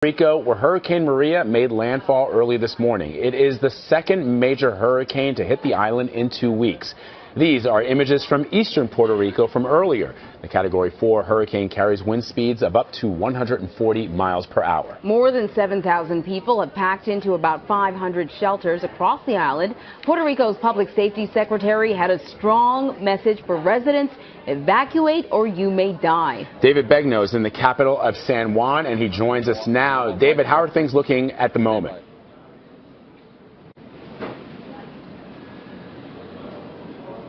Rico, where Hurricane Maria made landfall early this morning. It is the second major hurricane to hit the island in 2 weeks. These are images from eastern Puerto Rico from earlier. The Category 4 hurricane carries wind speeds of up to 140 miles per hour. More than 7,000 people have packed into about 500 shelters across the island. Puerto Rico's public safety secretary had a strong message for residents: evacuate or you may die. David Begnaud is in the capital of San Juan, and he joins us now. David, how are things looking at the moment?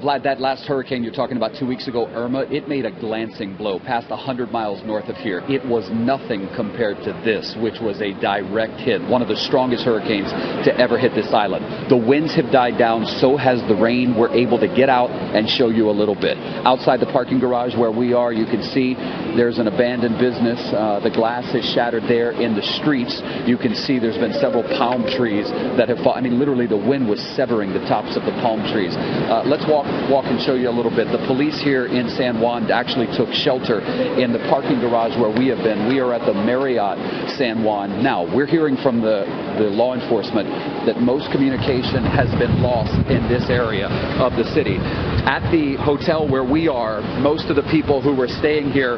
Vlad, that last hurricane you're talking about 2 weeks ago, Irma, it made a glancing blow past 100 miles north of here. It was nothing compared to this, which was a direct hit, one of the strongest hurricanes to ever hit this island. The winds have died down, so has the rain. We're able to get out and show you a little bit. Outside the parking garage where we are, you can see there's an abandoned business. The glass is shattered there in the streets. You can see there's been several palm trees that have fallen. I mean, literally the wind was severing the tops of the palm trees. Let's walk and show you a little bit. The police here in San Juan actually took shelter in the parking garage where we have been. We are at the Marriott San Juan. Now, we're hearing from the law enforcement that most communication has been lost in this area of the city. At the hotel where we are, most of the people who were staying here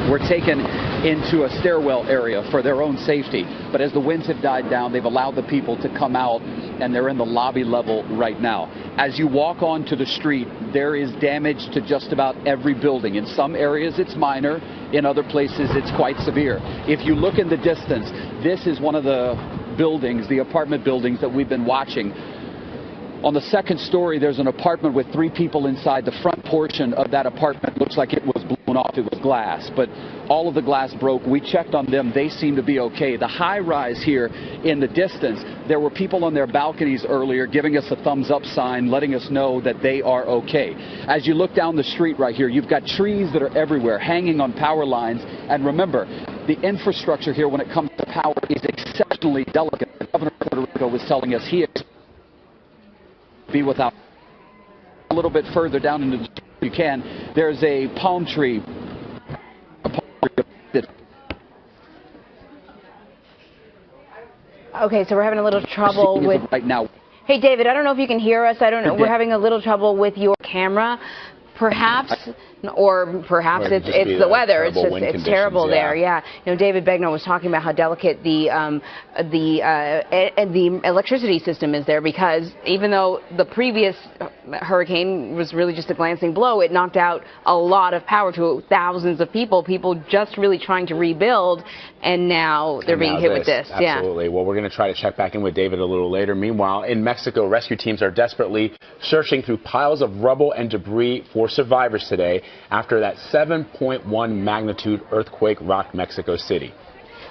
were taken into a stairwell area for their own safety. But as the winds have died down, they've allowed the people to come out, and they're in the lobby level right now. As you walk onto the street, there is damage to just about every building. In some areas it's minor, in other places it's quite severe. If you look in the distance, this is one of the buildings, the apartment buildings that we've been watching. On the second story, there's an apartment with 3 people inside. The front portion of that apartment looks like it was blown off. It was glass, but all of the glass broke. We checked on them. They seem to be okay. The high rise here in the distance, there were people on their balconies earlier giving us a thumbs up sign, letting us know that they are okay. As you look down the street right here, you've got trees that are everywhere, hanging on power lines. And remember, the infrastructure here when it comes to power is exceptionally delicate. The governor of Puerto Rico was telling us he be without. A little bit further down into the street you can, there's a palm tree. Okay, so we're having a little trouble with right now. Hey David, I don't know if you can hear us. I don't know. We're having a little trouble with your camera. Perhaps it's the weather. It's terrible there. Yeah. You know, David Begnaud was talking about how delicate the electricity system is there, because even though the previous hurricane was really just a glancing blow, it knocked out a lot of power to thousands of people just really trying to rebuild, and now they're being hit with this. Absolutely. Well, we're going to try to check back in with David a little later. Meanwhile, in Mexico, rescue teams are desperately searching through piles of rubble and debris for survivors today after that 7.1 magnitude earthquake rocked Mexico City.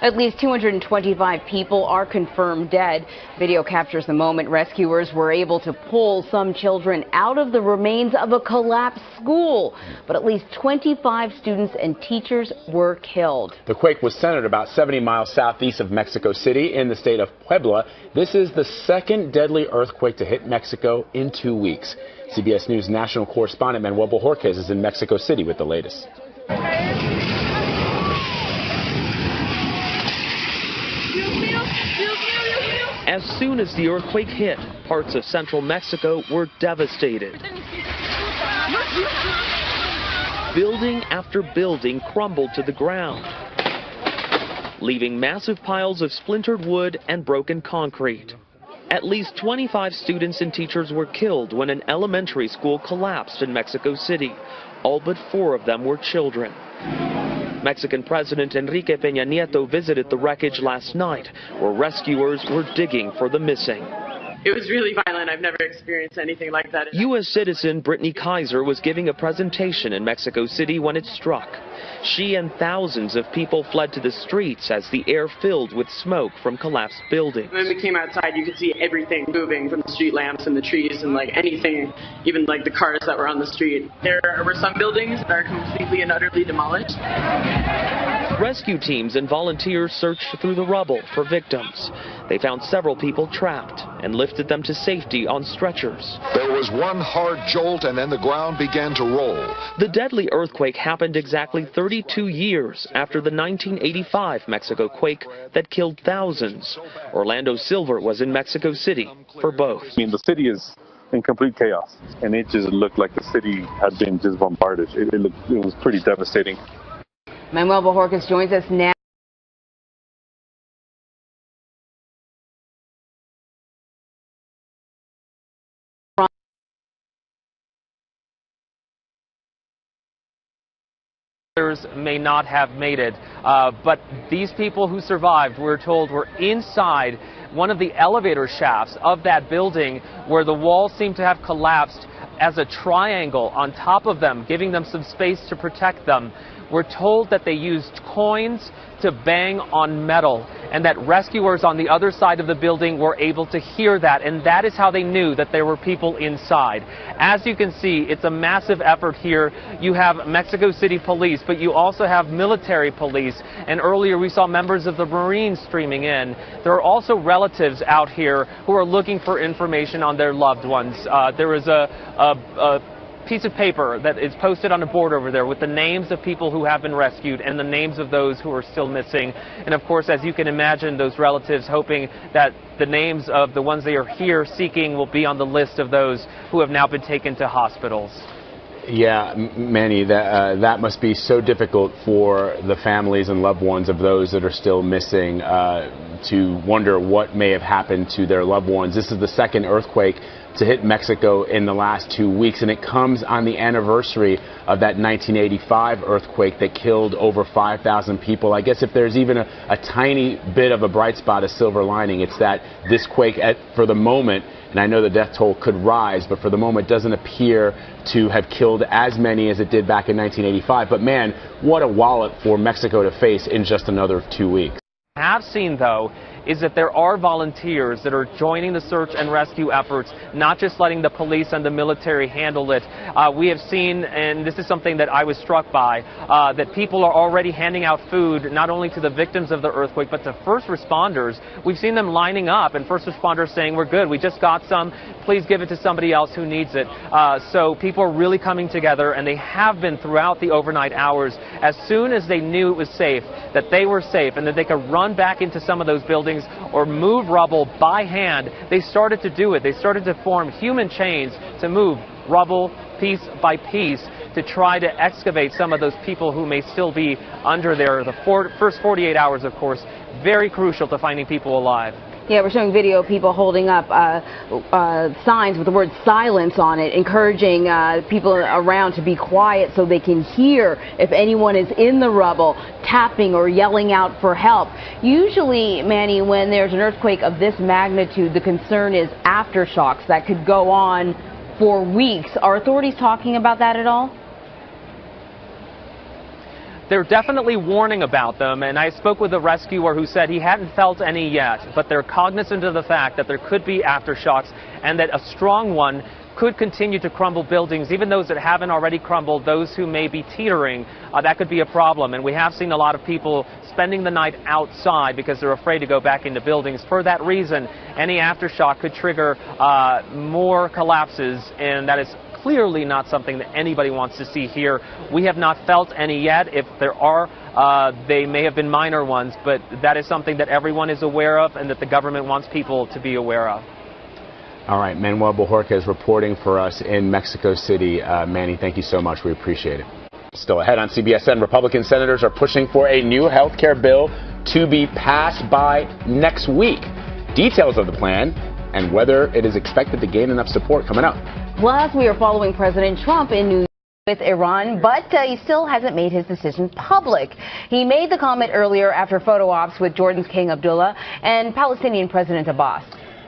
At least 225 people are confirmed dead. Video captures the moment rescuers were able to pull some children out of the remains of a collapsed school. But at least 25 students and teachers were killed. The quake was centered about 70 miles southeast of Mexico City in the state of Puebla. This is the second deadly earthquake to hit Mexico in 2 weeks. CBS News national correspondent Manuel Bojorquez is in Mexico City with the latest. As soon as the earthquake hit, parts of central Mexico were devastated. Building after building crumbled to the ground, leaving massive piles of splintered wood and broken concrete. At least 25 students and teachers were killed when an elementary school collapsed in Mexico City. All but 4 of them were children. Mexican President Enrique Peña Nieto visited the wreckage last night, where rescuers were digging for the missing. It was really violent. I've never experienced anything like that. U.S. citizen Brittany Kaiser was giving a presentation in Mexico City when it struck. She and thousands of people fled to the streets as the air filled with smoke from collapsed buildings. When we came outside, you could see everything moving, from the street lamps and the trees and like anything, even like the cars that were on the street. There were some buildings that are completely and utterly demolished. Rescue teams and volunteers searched through the rubble for victims. They found several people trapped and lifted them to safety on stretchers. There was one hard jolt and then the ground began to roll. The deadly earthquake happened exactly 32 years after the 1985 Mexico quake that killed thousands. Orlando Silver was in Mexico City for both. I mean, the city is in complete chaos, and it just looked like the city had been just bombarded. It was pretty devastating. Manuel Bojorquez joins us now. Others may not have made it, but these people who survived, we're told, were inside one of the elevator shafts of that building where the walls seem to have collapsed as a triangle on top of them, giving them some space to protect them. We're told that they used coins to bang on metal and that rescuers on the other side of the building were able to hear that, and that is how they knew that there were people inside. As you can see, it's a massive effort here. You have Mexico City police, but you also have military police, and earlier we saw members of the Marines streaming in. There are also relatives out here who are looking for information on their loved ones. There is a piece of paper that is posted on a board over there with the names of people who have been rescued and the names of those who are still missing. And of course, as you can imagine, those relatives hoping that the names of the ones they are here seeking will be on the list of those who have now been taken to hospitals. Yeah, Manny, that must be so difficult for the families and loved ones of those that are still missing to wonder what may have happened to their loved ones. This is the second earthquake to hit Mexico in the last 2 weeks, and it comes on the anniversary of that 1985 earthquake that killed over 5,000 people. I guess if there's even a tiny bit of a bright spot, a silver lining, it's that this quake, for the moment, and I know the death toll could rise, but for the moment doesn't appear to have killed as many as it did back in 1985. But man, what a wallop for Mexico to face in just another 2 weeks. What I have seen, though, is that there are volunteers that are joining the search and rescue efforts, not just letting the police and the military handle it. We have seen, and this is something that I was struck by, that people are already handing out food not only to the victims of the earthquake, but to first responders. We've seen them lining up, and first responders saying, we're good, we just got some, please give it to somebody else who needs it. So people are really coming together, and they have been throughout the overnight hours. As soon as they knew it was safe, that they were safe, and that they could run back into some of those buildings or move rubble by hand, they started to do it. They started to form human chains to move rubble piece by piece to try to excavate some of those people who may still be under there. The first 48 hours, of course, very crucial to finding people alive. Yeah, we're showing video of people holding up signs with the word silence on it, encouraging people around to be quiet so they can hear if anyone is in the rubble, tapping or yelling out for help. Usually, Manny, when there's an earthquake of this magnitude, the concern is aftershocks that could go on for weeks. Are authorities talking about that at all? They're definitely warning about them, and I spoke with a rescuer who said he hadn't felt any yet, but they're cognizant of the fact that there could be aftershocks and that a strong one could continue to crumble buildings, even those that haven't already crumbled, those who may be teetering. That could be a problem, and we have seen a lot of people spending the night outside because they're afraid to go back into buildings. For that reason, any aftershock could trigger more collapses, and that is clearly not something that anybody wants to see here. We have not felt any yet. If there are, they may have been minor ones, but that is something that everyone is aware of and that the government wants people to be aware of. All right, Manuel Bojorquez reporting for us in Mexico City. Manny, thank you so much. We appreciate it. Still ahead on CBSN, Republican senators are pushing for a new health care bill to be passed by next week. Details of the plan and whether it is expected to gain enough support coming up. Plus, we are following President Trump in New York with Iran, but he still hasn't made his decision public. He made the comment earlier after photo ops with Jordan's King Abdullah and Palestinian President Abbas.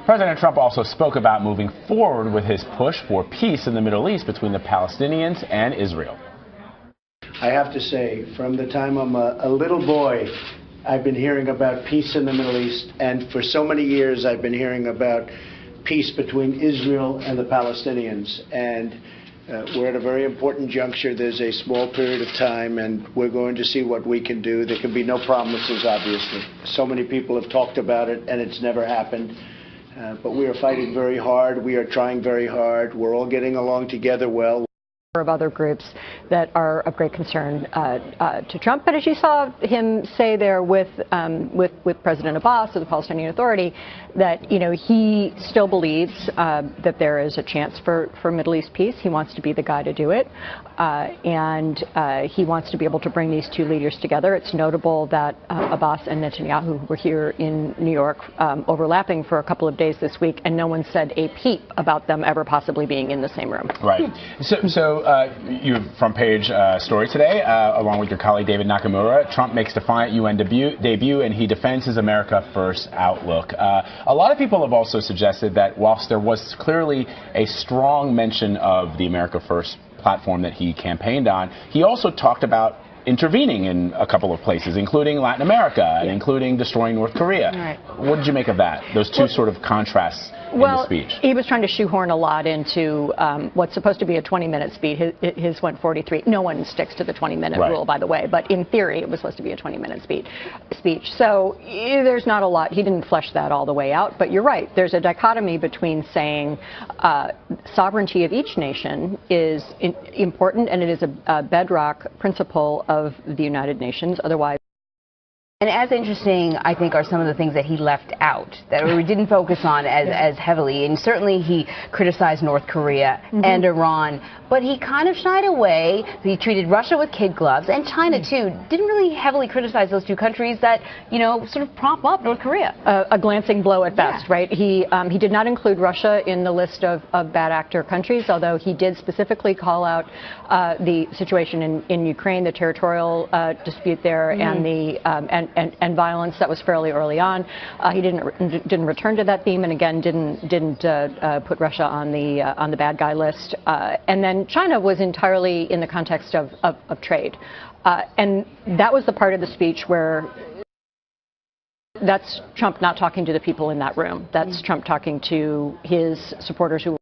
President Trump also spoke about moving forward with his push for peace in the Middle East between the Palestinians and Israel. I have to say, from the time I'm a little boy, I've been hearing about peace in the Middle East, and for so many years I've been hearing about peace between Israel and the Palestinians. And We're at a very important juncture. There's a small period of time, and we're going to see what we can do. There can be no promises, obviously. So many people have talked about it, and it's never happened. But we are fighting very hard. We are trying very hard. We're all getting along together well. Of other groups that are of great concern to Trump. But as you saw him say there with President Abbas of the Palestinian Authority, that he still believes that there is a chance for Middle East peace. He wants to be the guy to do it, and he wants to be able to bring these two leaders together. It's notable that Abbas and Netanyahu were here in New York overlapping for a couple of days this week, and no one said a peep about them ever possibly being in the same room. Right. So you front page story today, along with your colleague David Nakamura. Trump makes defiant UN debut, and he defends his America First outlook. A lot of people have also suggested that whilst there was clearly a strong mention of the America First platform that he campaigned on, he also talked about intervening in a couple of places, including Latin America and including destroying North Korea. Right. What did you make of that? Those two sort of contrasts in the speech. He was trying to shoehorn a lot into what's supposed to be a 20-minute speech. His went 43. No one sticks to the 20-minute rule, by the way, but in theory it was supposed to be a 20-minute speech. So there's not a lot. He didn't flesh that all the way out, but you're right. There's a dichotomy between saying sovereignty of each nation is important, and it is a bedrock principle of the United Nations. Otherwise. And as interesting, I think, are some of the things that he left out, that we didn't focus on as heavily. And certainly he criticized North Korea and Iran, but he kind of shied away. He treated Russia with kid gloves, and China, too. Didn't really heavily criticize those two countries that, sort of prop up North Korea. A glancing blow at best, right? He did not include Russia in the list of bad actor countries, although he did specifically call out the situation in Ukraine, the territorial dispute there, and the and violence that was fairly early on. He didn't return to that theme, and again didn't put Russia on the bad guy list. And then China was entirely in the context of trade, and that was the part of the speech where that's Trump not talking to the people in that room. That's Trump talking to his supporters who